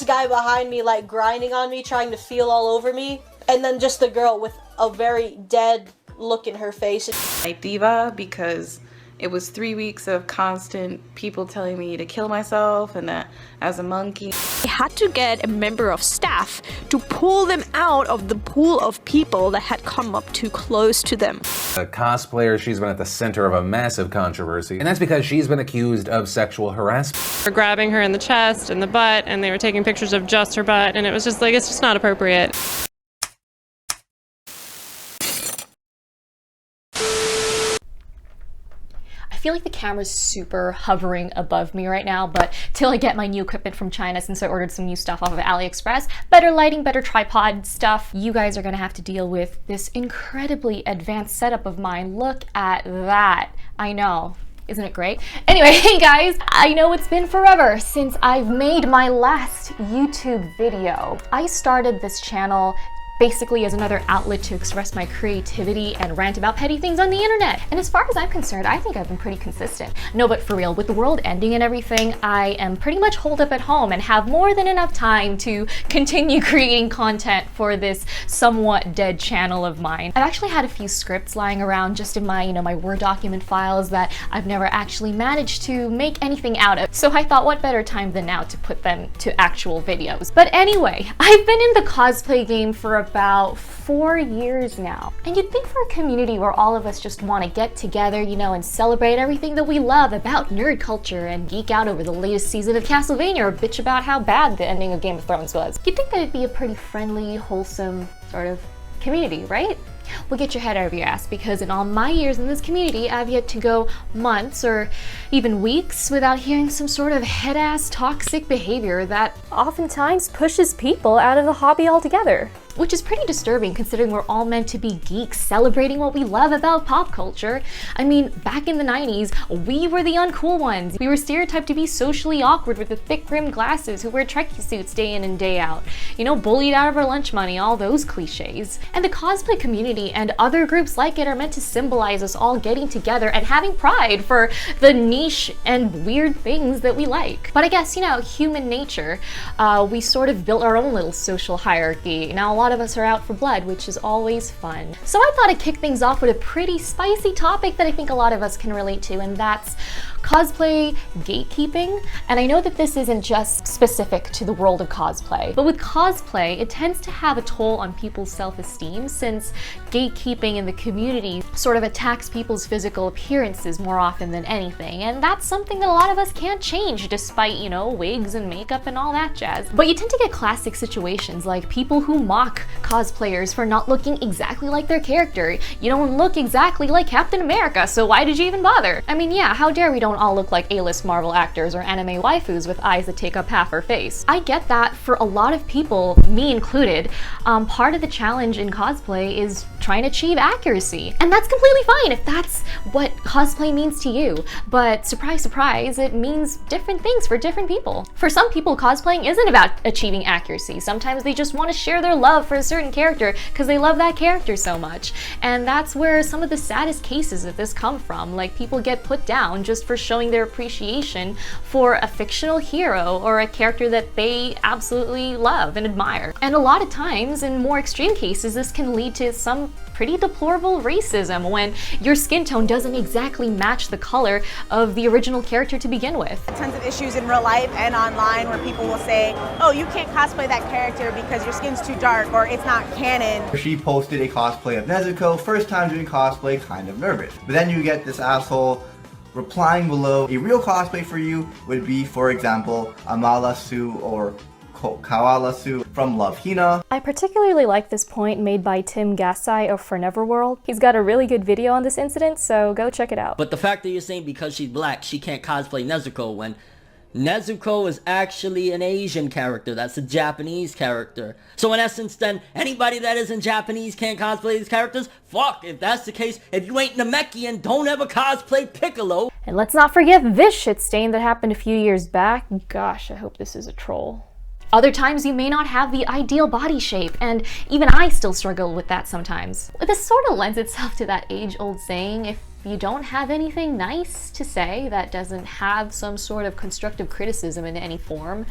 this guy behind me like grinding on me, trying to feel all over me, and then just the girl with a very dead look in her face. Diva, because it was 3 weeks of constant people telling me to kill myself and that as a monkey. They had to get a member of staff to pull them out of the pool of people that had come up too close to them. A cosplayer, she's been at the center of a massive controversy, and that's because she's been accused of sexual harassment. They're grabbing her in the chest and the butt, and they were taking pictures of just her butt, and it was just like, it's just not appropriate. I feel like the camera's super hovering above me right now, but till I get my new equipment from China, since I ordered some new stuff off of AliExpress, better lighting, better tripod stuff, you guys are gonna have to deal with this incredibly advanced setup of mine. Look at that. I know. Isn't it great? Anyway, hey guys, I know it's been forever since I've made my last YouTube video. I started this channel basically as another outlet to express my creativity and rant about petty things on the internet. And as far as I'm concerned, I think I've been pretty consistent. No, but for real, with the world ending and everything, I am pretty much holed up at home and have more than enough time to continue creating content for this somewhat dead channel of mine. I've actually had a few scripts lying around just in my, my Word document files that I've never actually managed to make anything out of. So I thought, what better time than now to put them to actual videos. But anyway, I've been in the cosplay game for about 4 years now. And you'd think for a community where all of us just want to get together, and celebrate everything that we love about nerd culture and geek out over the latest season of Castlevania or bitch about how bad the ending of Game of Thrones was, you'd think that it'd be a pretty friendly, wholesome sort of community, right? Well, get your head out of your ass, because in all my years in this community, I've yet to go months or even weeks without hearing some sort of head-ass toxic behavior that oftentimes pushes people out of the hobby altogether. Which is pretty disturbing considering we're all meant to be geeks celebrating what we love about pop culture. I mean, back in the 90s, we were the uncool ones. We were stereotyped to be socially awkward with the thick-rimmed glasses who wear Trekkie suits day in and day out. Bullied out of our lunch money, all those cliches. And the cosplay community and other groups like it are meant to symbolize us all getting together and having pride for the niche and weird things that we like. But I guess, human nature, we sort of built our own little social hierarchy. Now, a lot of us are out for blood, which is always fun. So I thought I'd kick things off with a pretty spicy topic that I think a lot of us can relate to, and that's cosplay gatekeeping. And I know that this isn't just specific to the world of cosplay, but with cosplay, it tends to have a toll on people's self-esteem, since gatekeeping in the community sort of attacks people's physical appearances more often than anything. And that's something that a lot of us can't change despite, wigs and makeup and all that jazz. But you tend to get classic situations like people who mock cosplayers for not looking exactly like their character. You don't look exactly like Captain America, so why did you even bother? I mean, yeah, how dare we don't all look like A-list Marvel actors or anime waifus with eyes that take up half her face. I get that for a lot of people, me included, part of the challenge in cosplay is trying to achieve accuracy. And that's completely fine if that's what cosplay means to you. But surprise, surprise, it means different things for different people. For some people, cosplaying isn't about achieving accuracy. Sometimes they just want to share their love for a certain character because they love that character so much. And that's where some of the saddest cases of this come from. Like, people get put down just for showing their appreciation for a fictional hero or a character that they absolutely love and admire. And a lot of times, in more extreme cases, this can lead to some pretty deplorable racism when your skin tone doesn't exactly match the color of the original character to begin with. Tons of issues in real life and online where people will say, oh, you can't cosplay that character because your skin's too dark or it's not canon. She posted a cosplay of Nezuko, first time doing cosplay, kind of nervous. But then you get this asshole replying below, a real cosplay for you would be, for example, Amala Su or Kawala Su from Love Hina. I particularly like this point made by Tim Gassai of Foreverworld. He's got a really good video on this incident, so go check it out. But the fact that you're saying because she's black, she can't cosplay Nezuko, when Nezuko is actually an Asian character. That's a Japanese character. So in essence, then, anybody that isn't Japanese can't cosplay these characters? Fuck, if that's the case, if you ain't Namekian, don't ever cosplay Piccolo. And let's not forget this shit stain that happened a few years back. Gosh, I hope this is a troll. Other times you may not have the ideal body shape, and even I still struggle with that sometimes. This sort of lends itself to that age-old saying, if you don't have anything nice to say that doesn't have some sort of constructive criticism in any form,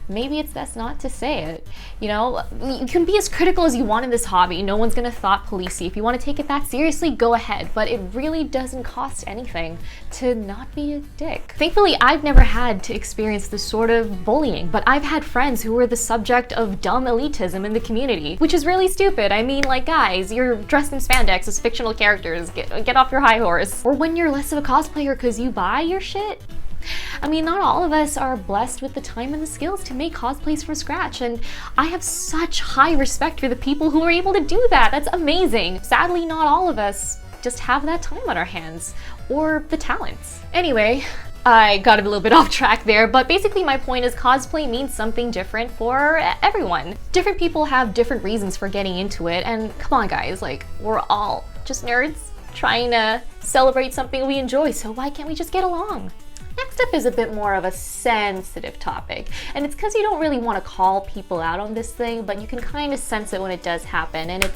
maybe it's best not to say it. You know, you can be as critical as you want in this hobby. No one's gonna thought police you. If you want to take it that seriously, go ahead, but it really doesn't cost anything to not be a dick. Thankfully, I've never had to experience this sort of bullying, but I've had friends who were the subject of dumb elitism in the community, which is really stupid. I mean, like, guys, you're dressed in spandex as fictional characters. Get off your high horse. Or when you're less of a cosplayer because you buy your shit. I mean, not all of us are blessed with the time and the skills to make cosplays from scratch, and I have such high respect for the people who are able to do that. That's amazing. Sadly, not all of us just have that time on our hands, or the talents. Anyway, I got a little bit off track there, but basically my point is cosplay means something different for everyone. Different people have different reasons for getting into it, and come on guys, like, we're all just nerds trying to celebrate something we enjoy, so why can't we just get along? Next up is a bit more of a sensitive topic, and it's because you don't really want to call people out on this thing, but you can kind of sense it when it does happen, and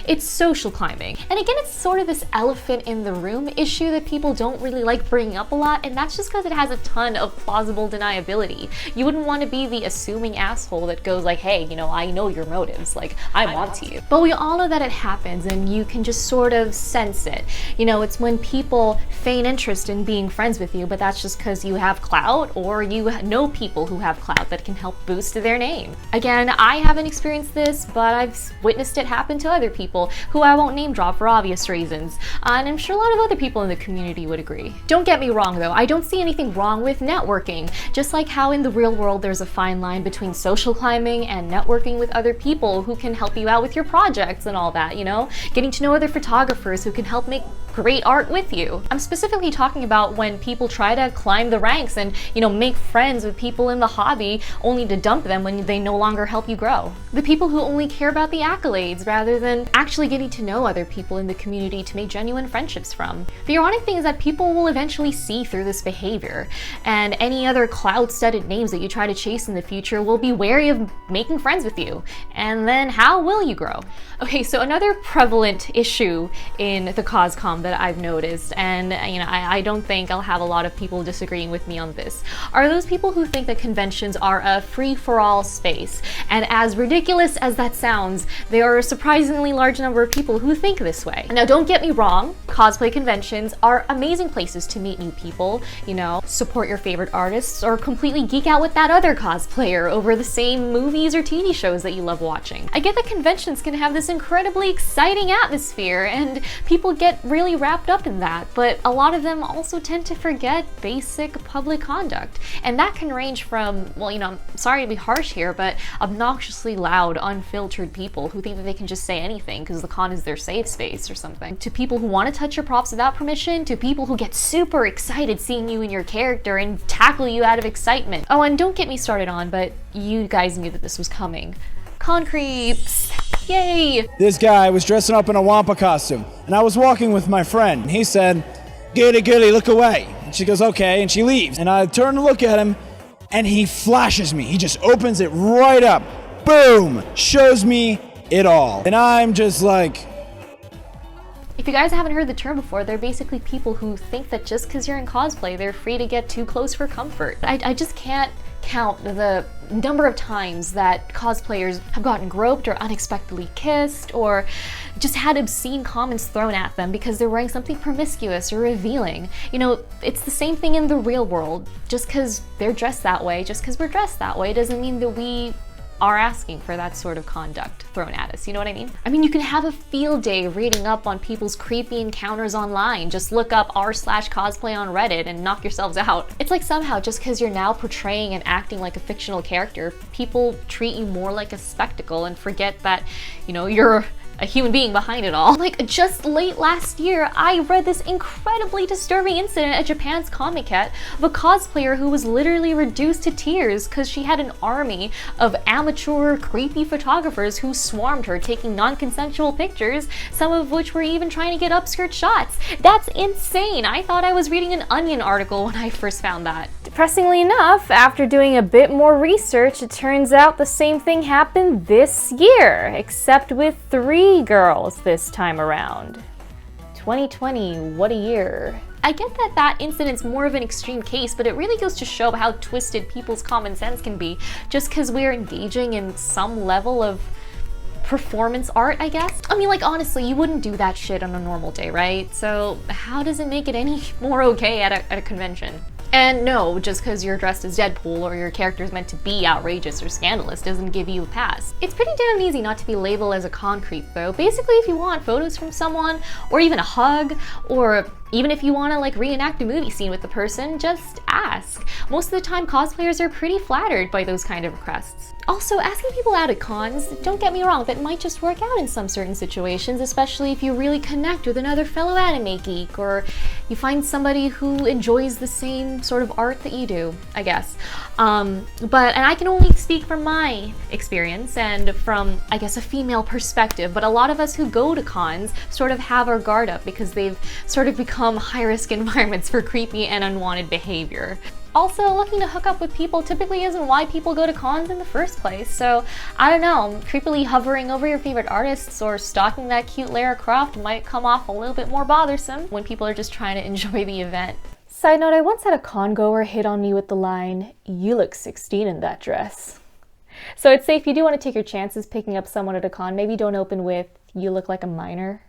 it's social climbing. And again, it's sort of this elephant in the room issue that people don't really like bringing up a lot, and that's just because it has a ton of plausible deniability. You wouldn't want to be the assuming asshole that goes like, hey, you know, I know your motives, like, I'm onto you. But we all know that it happens, and you can just sort of sense it. You know, it's when people feign interest in being friends with you, but that's just because you have clout, or you know people who have clout that can help boost their name. Again, I haven't experienced this, but I've witnessed it happen to other people who I won't name drop for obvious reasons, and I'm sure a lot of other people in the community would agree. Don't get me wrong though, I don't see anything wrong with networking, just like how in the real world there's a fine line between social climbing and networking with other people who can help you out with your projects and all that, you know? Getting to know other photographers who can help make great art with you. I'm specifically talking about when people try to climb the ranks and, you know, make friends with people in the hobby only to dump them when they no longer help you grow. The people who only care about the accolades rather than actually getting to know other people in the community to make genuine friendships from. The ironic thing is that people will eventually see through this behavior, and any other cloud-studded names that you try to chase in the future will be wary of making friends with you. And then how will you grow? Okay, so another prevalent issue in the CosCom that I've noticed, and you know, I don't think I'll have a lot of people disagreeing with me on this, are those people who think that conventions are a free-for-all space. And as ridiculous as that sounds, there are a surprisingly large number of people who think this way. Now, don't get me wrong, cosplay conventions are amazing places to meet new people, you know, support your favorite artists, or completely geek out with that other cosplayer over the same movies or TV shows that you love watching. I get that conventions can have this incredibly exciting atmosphere, and people get really wrapped up in that, but a lot of them also tend to forget basic public conduct. And that can range from, well, you know, I'm sorry to be harsh here, but obnoxiously loud, unfiltered people who think that they can just say anything because the con is their safe space or something, to people who want to touch your props without permission, to people who get super excited seeing you in your character and tackle you out of excitement. Oh, and don't get me started on, but you guys knew that this was coming. Con creeps. Yay! This guy was dressing up in a Wampa costume, and I was walking with my friend, and he said, "Goody, goody, look away." And she goes, "Okay," and she leaves. And I turn to look at him, and he flashes me. He just opens it right up. Boom! Shows me it all. And I'm just like... If you guys haven't heard the term before, they're basically people who think that just because you're in cosplay, they're free to get too close for comfort. I just can't count the number of times that cosplayers have gotten groped or unexpectedly kissed or just had obscene comments thrown at them because they're wearing something promiscuous or revealing. You know, it's the same thing in the real world. Just because they're dressed that way, just because we're dressed that way, doesn't mean that we are asking for that sort of conduct thrown at us, you know what I mean? I mean, you can have a field day reading up on people's creepy encounters online. Just look up r/cosplay on Reddit and knock yourselves out. It's like somehow just because you're now portraying and acting like a fictional character, people treat you more like a spectacle and forget that, you know, you're a human being behind it all. Like, just late last year, I read this incredibly disturbing incident at Japan's Comiket of a cosplayer who was literally reduced to tears because she had an army of amateur, creepy photographers who swarmed her, taking non-consensual pictures, some of which were even trying to get upskirt shots. That's insane! I thought I was reading an Onion article when I first found that. Depressingly enough, after doing a bit more research, it turns out the same thing happened this year, except with 3 girls this time around. 2020, what a year. I get that that incident's more of an extreme case, but it really goes to show how twisted people's common sense can be just because we're engaging in some level of performance art, I guess. I mean, like, honestly, you wouldn't do that shit on a normal day, right? So how does it make it any more okay at a convention? And no, just because you're dressed as Deadpool or your character's meant to be outrageous or scandalous doesn't give you a pass. It's pretty damn easy not to be labeled as a con creep though. Basically, if you want photos from someone, or even a hug, or even if you want to like reenact a movie scene with the person, just ask. Most of the time, cosplayers are pretty flattered by those kind of requests. Also, asking people out at cons, don't get me wrong, that might just work out in some certain situations, especially if you really connect with another fellow anime geek, or you find somebody who enjoys the same sort of art that you do, I guess. And I can only speak from my experience and from, I guess, a female perspective, but a lot of us who go to cons sort of have our guard up because they've sort of become high-risk environments for creepy and unwanted behavior. Also, looking to hook up with people typically isn't why people go to cons in the first place, so I don't know, creepily hovering over your favorite artists or stalking that cute Lara Croft might come off a little bit more bothersome when people are just trying to enjoy the event. Side note, I once had a con goer hit on me with the line, "You look 16 in that dress." So I'd say if you do want to take your chances picking up someone at a con, maybe don't open with, "You look like a minor."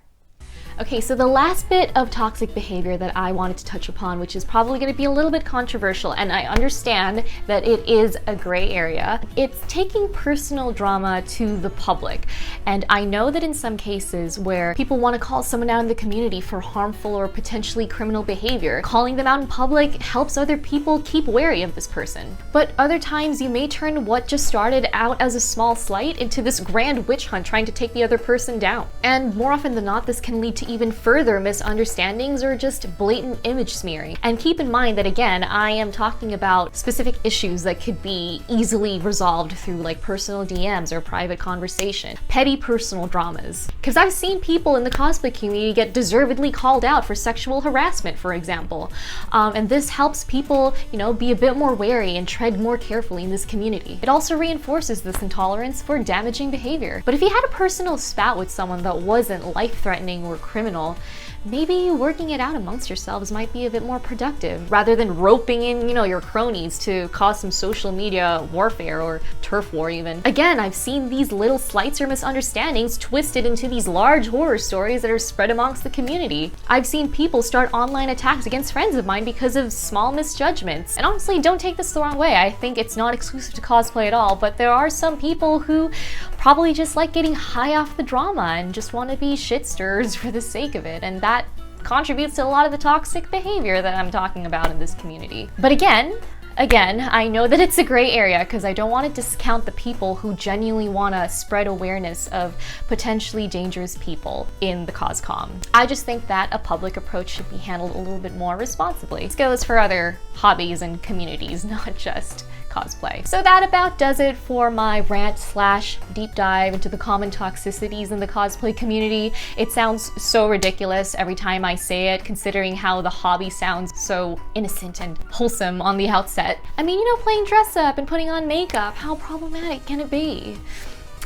Okay, so the last bit of toxic behavior that I wanted to touch upon, which is probably going to be a little bit controversial, and I understand that it is a gray area, it's taking personal drama to the public. And I know that in some cases where people want to call someone out in the community for harmful or potentially criminal behavior, calling them out in public helps other people keep wary of this person. But other times you may turn what just started out as a small slight into this grand witch hunt trying to take the other person down. And more often than not, this can lead to even further misunderstandings or just blatant image smearing. And keep in mind that, again, I am talking about specific issues that could be easily resolved through like personal DMs or private conversation, petty personal dramas. Because I've seen people in the cosplay community get deservedly called out for sexual harassment, for example. And this helps people, you know, be a bit more wary and tread more carefully in this community. It also reinforces this intolerance for damaging behavior. But if you had a personal spat with someone that wasn't life-threatening or criminal, maybe working it out amongst yourselves might be a bit more productive, rather than roping in, you know, your cronies to cause some social media warfare or turf war even. Again, I've seen these little slights or misunderstandings twisted into these large horror stories that are spread amongst the community. I've seen people start online attacks against friends of mine because of small misjudgments. And honestly, don't take this the wrong way. I think it's not exclusive to cosplay at all, but there are some people who probably just like getting high off the drama and just want to be shit stirrers for the sake of it, and that contributes to a lot of the toxic behavior that I'm talking about in this community. But again, I know that it's a gray area because I don't want to discount the people who genuinely want to spread awareness of potentially dangerous people in the CosCom. I just think that a public approach should be handled a little bit more responsibly. This goes for other hobbies and communities, not just cosplay. So that about does it for my rant slash deep dive into the common toxicities in the cosplay community. It sounds so ridiculous every time I say it, considering how the hobby sounds so innocent and wholesome on the outset. I mean, you know, playing dress up and putting on makeup, how problematic can it be?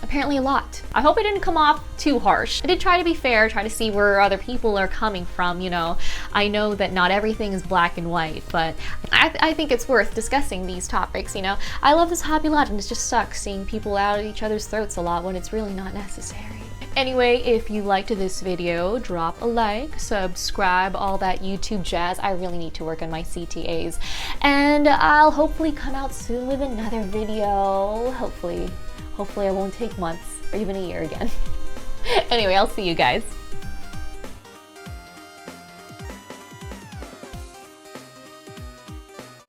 Apparently a lot. I hope it didn't come off too harsh. I did try to be fair, try to see where other people are coming from, you know. I know that not everything is black and white, but I think it's worth discussing these topics, you know. I love this hobby a lot, and it just sucks seeing people out at each other's throats a lot when it's really not necessary. Anyway, if you liked this video, drop a like, subscribe, all that YouTube jazz. I really need to work on my CTAs. And I'll hopefully come out soon with another video. Hopefully I won't take months or even a year again. Anyway, I'll see you guys.